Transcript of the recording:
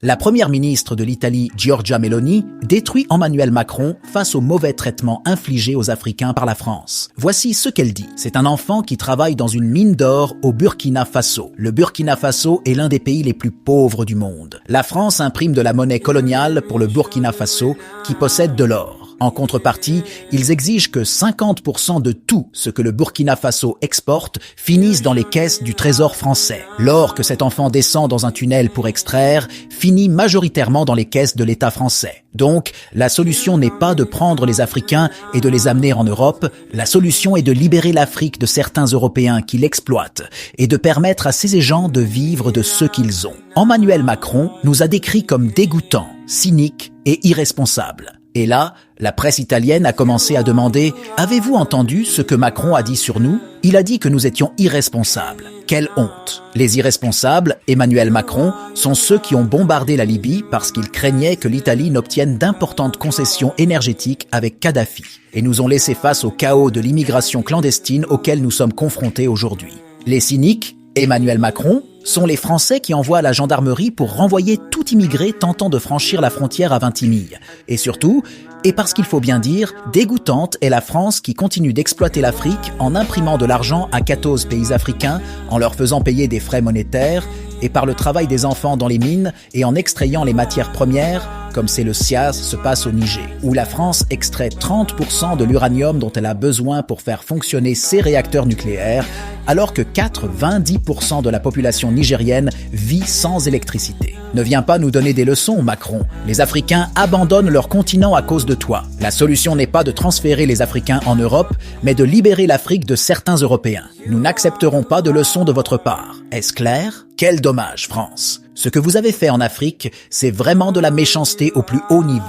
La première ministre de l'Italie, Giorgia Meloni, détruit Emmanuel Macron face au mauvais traitement infligé aux Africains par la France. Voici ce qu'elle dit. C'est un enfant qui travaille dans une mine d'or au Burkina Faso. Le Burkina Faso est l'un des pays les plus pauvres du monde. La France imprime de la monnaie coloniale pour le Burkina Faso qui possède de l'or. En contrepartie, ils exigent que 50% de tout ce que le Burkina Faso exporte finisse dans les caisses du trésor français. L'or que cet enfant descend dans un tunnel pour extraire finit majoritairement dans les caisses de l'État français. Donc, la solution n'est pas de prendre les Africains et de les amener en Europe, la solution est de libérer l'Afrique de certains Européens qui l'exploitent et de permettre à ces gens de vivre de ce qu'ils ont. Emmanuel Macron nous a décrits comme dégoûtants, cyniques et irresponsables. Et là, la presse italienne a commencé à demander « Avez-vous entendu ce que Macron a dit sur nous ? Il a dit que nous étions irresponsables. Quelle honte !» Les irresponsables, Emmanuel Macron, sont ceux qui ont bombardé la Libye parce qu'ils craignaient que l'Italie n'obtienne d'importantes concessions énergétiques avec Kadhafi et nous ont laissé face au chaos de l'immigration clandestine auquel nous sommes confrontés aujourd'hui. Les cyniques, Emmanuel Macron, sont les Français qui envoient la gendarmerie pour renvoyer tout immigré tentant de franchir la frontière à Vintimille. Et surtout, et parce qu'il faut bien dire, dégoûtante est la France qui continue d'exploiter l'Afrique en imprimant de l'argent à 14 pays africains, en leur faisant payer des frais monétaires, et par le travail des enfants dans les mines et en extrayant les matières premières, comme c'est le SIAS se passe au Niger, où la France extrait 30% de l'uranium dont elle a besoin pour faire fonctionner ses réacteurs nucléaires, alors que 90% de la population nigérienne vit sans électricité. Ne viens pas nous donner des leçons, Macron. Les Africains abandonnent leur continent à cause de toi. La solution n'est pas de transférer les Africains en Europe, mais de libérer l'Afrique de certains Européens. Nous n'accepterons pas de leçons de votre part. Est-ce clair ? Quel dommage, France. Ce que vous avez fait en Afrique, c'est vraiment de la méchanceté au plus haut niveau.